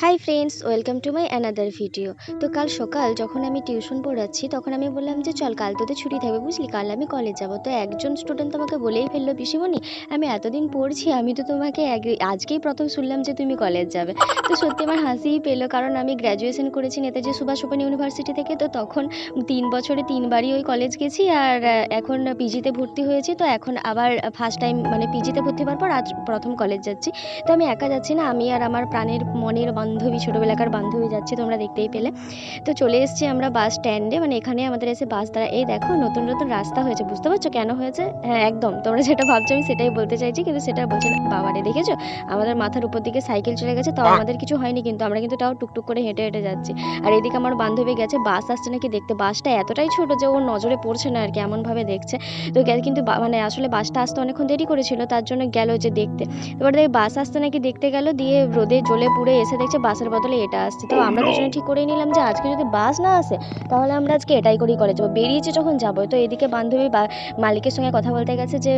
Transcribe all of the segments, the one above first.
Hi friends, welcome to my another video. তো কাল সকাল যখন আমি টিউশন পড়াচ্ছি তখন আমি বললাম যে চল কাল তোদের ছুটি থাকবে বুঝলি, কাল আমি কলেজ যাবো। তো একজন স্টুডেন্ট আমাকে বলেই ফেললো, পিসিমণি আমি এতদিন পড়ছি, আমি তো তোমাকে আজকেই প্রথম শুনলাম যে তুমি কলেজ যাবে। তো সত্যি আমার হাসিই পেলো, কারণ আমি গ্র্যাজুয়েশন করেছি নেতাজি সুভাষ ওপেন ইউনিভার্সিটি থেকে। তো তখন 3 বছরে 3বারই ওই কলেজ গেছি, আর এখন পিজিতে ভর্তি হয়েছি। তো এখন আবার ফার্স্ট টাইম মানে পিজিতে ভর্তি হওয়ার পর আজ প্রথম কলেজ যাচ্ছি। তো আমি একা যাচ্ছি না, আমি আর আমার প্রাণের মনের বান্ধবী, ছোটোবেলাকার বান্ধবী যাচ্ছি, তোমরা দেখতেই পেলে। তো চলে এসেছি আমরা বাস স্ট্যান্ডে, মানে এখানে আমাদের এসে বাস দাঁড়া। এই দেখো নতুন নতুন রাস্তা হয়েছে, বুঝতে পারছো কেন হয়েছে? হ্যাঁ একদম, তোমরা যেটা ভাবছো আমি সেটাই বলতে চাইছি, কিন্তু সেটা বলছি না। বাবারে দেখেছো, আমাদের মাথার উপর দিকে সাইকেল চলে গেছে, তাও আমাদের কিছু হয়নি, কিন্তু আমরা কিন্তু তাও টুকটুক করে হেঁটে হেঁটে যাচ্ছি। আর এদিকে আমার বান্ধবী গেছে বাস আসছে নাকি দেখতে। বাসটা এতটাই ছোট যে ওর নজরে পড়ছে না আর কি, এমনভাবে দেখছে। তো কিন্তু মানে আসলে বাসটা আসতে অনেকক্ষণ দেরি করেছিল, তার জন্য গেল যে দেখতে। এবার দেখি বাস আসতে নাকি দেখতে গেল, দিয়ে রোদে জ্বলে পুড়ে এসে দেখছে বাসের বদলে এটা আসছে। তো আমরা দুজনে ঠিক করে নিলাম যে আজকে যদি বাস না আসে তাহলে আমরা আজকে এটাই করেই কলেজ যাবো, বেরিয়েছি যখন যাবো। তো এদিকে বান্ধবী মালিকের সঙ্গে কথা বলতে গেছে যে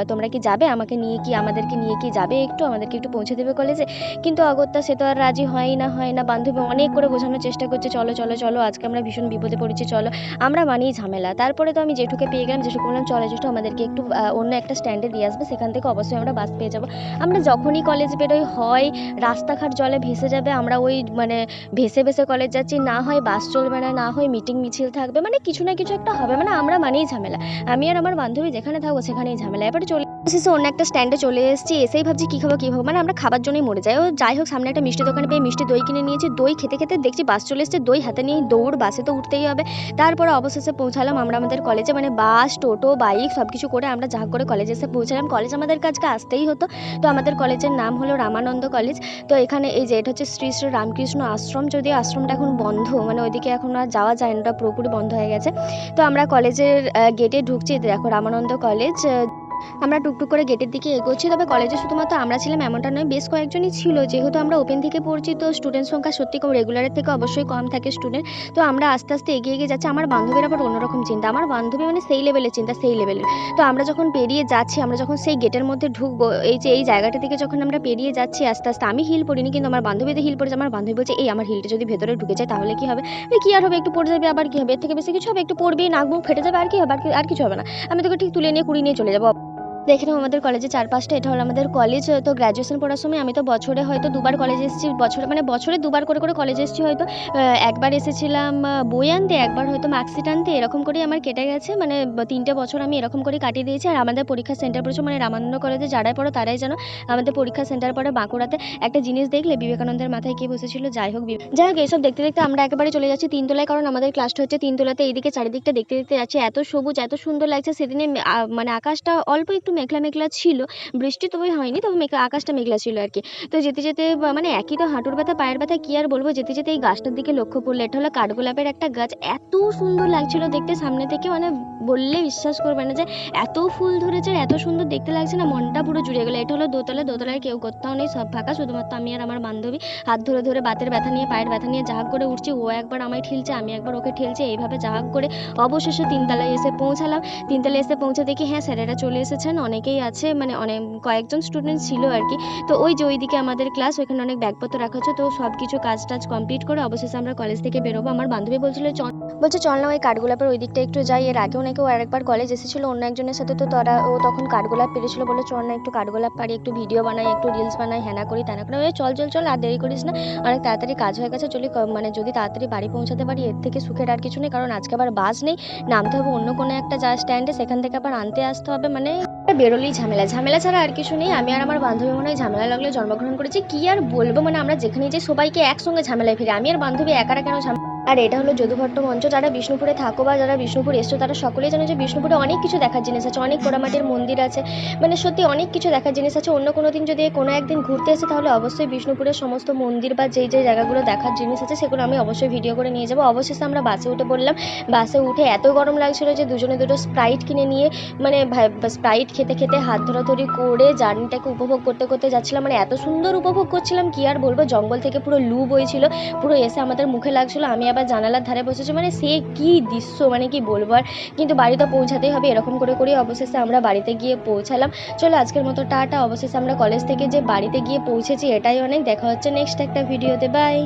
তোমরা কি যাবে, আমাদেরকে নিয়ে কি যাবে, আমাদেরকে একটু পৌঁছে দেবে কলেজে। কিন্তু অগত্যা সে তো আর রাজি হয় না। বান্ধবী অনেক করে বোঝানোর চেষ্টা করছে, চলো চলো চলো, আজকে আমরা ভীষণ বিপদে পড়েছি, চলো। আমরা মানেই ঝামেলা। তারপরে তো আমি জেঠুকে পেয়ে গেলাম, জেঠুকে বললাম চলো জেঠু, আমাদেরকে একটু অন্য একটা স্ট্যান্ডে দিয়ে আসবে, সেখান থেকে অবশ্যই আমরা বাস পেয়ে যাবো। আমরা যখনই কলেজ বেরোই, হয় রাস্তাঘাট জলে ভেসে যাবে, আমরা ওই মানে ভেসে ভেসে কলেজ যাচ্ছি, না হয় বাস চলবে না, না হয় মিটিং মিছিল থাকবে, মানে কিছু না কিছু একটা হবে, মানে আমরা মানেই ঝামেলা। আমি আর আমার বান্ধবী যেখানে থাকবো সেখানেই ঝামেলা। এবারে চলে শেষে অন্য একটা স্ট্যান্ডে চলে এসেছি, এসেই ভাবছি কী খাবো, মানে আমরা খাবার জন্যই মরে যাই। ও যাই হোক, সামনে একটা মিষ্টি দোকানে পেয়ে মিষ্টি দই কিনে নিয়েছি। দই খেতে খেতে দেখছি বাস চলে এসেছে, দই হাতে নিয়ে দৌড়, বাসে তো উঠতেই হবে। তারপরে অবশেষে পৌঁছালাম আমরা আমাদের কলেজে, মানে বাস টোটো বাইক সব কিছু করে আমরা যা করে কলেজে এসে পৌঁছালাম। কলেজ আমাদের কাছকে আসতেই হতো। তো আমাদের কলেজের নাম হলো রামানন্দ কলেজ। তো এখানে এই যে এটা হচ্ছে শ্রী শ্রী রামকৃষ্ণ আশ্রম, যদিও আশ্রমটা এখন বন্ধ, মানে ওইদিকে এখন আর যাওয়া যায় না, ওটা পুরোপুরি বন্ধ হয়ে গেছে। তো আমরা কলেজের গেটে ঢুকছি, দেখো রামানন্দ কলেজ। আমরা টুকটুক করে গেটের দিকে এগোচ্ছি। তবে কলেজে শুধুমাত্র আমরা ছিলাম এমনটা নয়, বেশ কয়েকজনই ছিল, যেহেতু আমরা ওপেন থেকে পড়ছি। তো স্টুডেন্ট সংখ্যা সত্যি কম, রেগুলারের থেকে অবশ্যই কম থাকে স্টুডেন্ট। তো আমরা আস্তে আস্তে এগিয়ে যাচ্ছি। আমার বান্ধবীর আবার অন্যরকম চিন্তা, আমার বান্ধবী মানে সেই লেভেলের চিন্তা, সেই লেভেলের। তো আমরা যখন পেরিয়ে যাচ্ছি, আমরা যখন সেই গেটের মধ্যে ঢুকবো, এই যে এই জায়গাটা থেকে যখন আমরা পেরিয়ে যাচ্ছি আস্তে আস্তে, আমি হিল পরিনি কিন্তু আমার বান্ধবীতে হিল পড়েছে। আমার বান্ধবী বলছে এই আমার হিলটা যদি ভেতরে ঢুকে যায় তাহলে কি হবে? কি আর হবে, একটু পড়ে যাবে, আবার কি হবে, এর থেকে বেশি কিছু হবে? একটু পড়বি, নাক মুখ ফেটে যাবে, আর কি হবে? আর কিছু হবে না, আমি তোকে ঠিক তুলে নিয়ে কুড়িয়ে নিয়ে চলে যাবো। দেখে নাও আমাদের কলেজে চারপাশটা, এটা হলো আমাদের কলেজ। তো গ্র্যাজুয়েশন পড়ার সময় আমি তো বছরে হয়তো দুবার কলেজে এসেছি, বছরে দুবার করে করে কলেজে এসেছি হয়তো। একবার এসেছিলাম বই আনতে, একবার হয়তো মার্কশিট আনতে, এরকম করেই আমার কেটে গেছে, মানে 3টে বছর আমি এরকম করে কাটিয়ে দিয়েছি। আর আমাদের পরীক্ষা সেন্টার পড়েছে, মানে রামানন্দ কলেজে যারাই পড়ো তারাই জানো, আমাদের পরীক্ষা সেন্টার পড়ে বাঁকুড়াতে। একটা জিনিস দেখলে বিবেকানন্দের মাথায় কে বসেছিল? যাই হোক এইসব দেখতে দেখতে আমরা একেবারে চলে যাচ্ছি 3তলায়, কারণ আমাদের ক্লাসটা হচ্ছে 3তলাতে। এইদিকে চারিদিকটা দেখতে দেখতে যাচ্ছি, এত সবুজ এত সুন্দর লাগছে। সেদিনে মানে আকাশটা অল্প একটু মেঘলা মেঘলা ছিল, বৃষ্টি তবে হয়নি, তবে আকাশটা মেঘলা ছিল আর কি। তো যেতে যেতে মানে একই তো হাঁটুর ব্যথা পায়ের ব্যথা, কি আর বলবো। যেতে যেতে এই গাছটার দিকে লক্ষ্য করলে, এটা হলো কাঠগোলাপের একটা গাছ, এত সুন্দর লাগছিল দেখতে সামনে থেকে, মানে বললে বিশ্বাস করবে না যে এত ফুল ধরেছে, এত সুন্দর দেখতে লাগছে না, মনটা পুরো জুড়ে গেলো। এটা হলো দোতলায় কেউ কোথাও নেই, সব ফাঁকা, শুধুমাত্র আমি আর আমার বান্ধবী হাত ধরে ধরে বাতের ব্যথা নিয়ে পায়ের ব্যথা নিয়ে জাহাগ করে উঠছি। ও একবার আমায় ঠেলছে, আমি একবার ওকে ঠেলছি, এইভাবে জাহাগ করে অবশেষে 3তলায় এসে পৌঁছালাম। 3তলায় এসে পৌঁছে দেখি হ্যাঁ স্যারেরা চলে এসেছেন, অনেকেই আছে, মানে অনেক কয়েকজন স্টুডেন্ট ছিল আর কি। তো ওই যে ওইদিকে আমাদের ক্লাস, ওইখানে অনেক ব্যাগপত্র রাখা হচ্ছে। তো সব কিছু কাজ টাজ কমপ্লিট করে অবশেষে আমরা কলেজ থেকে বেরোবো। আমার বান্ধবী বলছে চল না ওই কাঠগোলাপের ওই দিকটা একটু যাই। এর আগেও নাকি ও আরেকবার কলেজ এসেছিল অন্য একজনের সাথে, তো ও তখন কাঠগোলাপ পেরেছিল, বলে চল না একটু কাঠগোলাপ পারি, একটু ভিডিও বানাই, একটু রিলস বানাই, হ্যানা করি ত্যানা করি। ওই চল চল চল, আর দেরি করিস না, অনেক তাড়াতাড়ি কাজ হয়ে গেছে, চলি। মানে যদি তাড়াতাড়ি বাড়ি পৌঁছাতে পারি এর থেকে সুখের আর কিছু নেই, কারণ আজকে আবার বাস নেই, নামতে হবে অন্য কোনো একটা স্ট্যান্ডে, সেখান থেকে আবার আনতে আসতে হবে, মানে বেরোলেই ঝামেলা, ঝামেলা ছাড়া আর কিছু নেই। আমি আর আমার বান্ধবী মনে হয় ঝামেলা লাগলে জন্মগ্রহণ করেছি, কি আর বলবো, মানে আমরা যেখানে যাই সবাইকে একসঙ্গে ঝামেলায় ফিরে, আমি আর বান্ধবী একারা কেন ঝামেলা। আর এটা হলো যদুভট্ট মঞ্চ, যারা বিষ্ণুপুরে থাকো বা যারা বিষ্ণুপুর এসছো তারা সকলেই জানো যে বিষ্ণুপুরে অনেক কিছু দেখার জিনিস আছে, অনেক পোড়ামাটির মন্দির আছে, মানে সত্যি অনেক কিছু দেখার জিনিস আছে। অন্য কোনো দিন যদি কোনো একদিন ঘুরতে আসে তাহলে অবশ্যই বিষ্ণুপুরের সমস্ত মন্দির বা যেই যেই জায়গাগুলো দেখার জিনিস আছে সেগুলো আমি অবশ্যই ভিডিও করে নিয়ে যাবো। অবশেষে আমরা বাসে উঠে পড়লাম। বাসে উঠে এত গরম লাগছিল যে দুজনে দুটো স্প্রাইট কিনে নিয়ে, মানে স্প্রাইট খেতে খেতে হাত ধরাধরি করে জার্নিটাকে উপভোগ করতে করতে যাচ্ছিলাম, মানে এত সুন্দর উপভোগ করছিলাম কি আর বলবো। জঙ্গল থেকে পুরো লু বইছিল, পুরো এসে আমাদের মুখে লাগছিল। আমি আবার জানালার ধারে বসেছে, মানে সে কী দৃশ্য, মানে কি বলবো আর। কিন্তু বাড়ি তো পৌঁছাতেই হবে, এরকম করে করেই অবশেষে আমরা বাড়িতে গিয়ে পৌঁছালাম। চলো আজকের মতো টাটা। অবশেষে আমরা কলেজ থেকে যে বাড়িতে গিয়ে পৌঁছেছি এটাই অনেক। দেখা হচ্ছে নেক্সট একটা ভিডিওতে, বাই।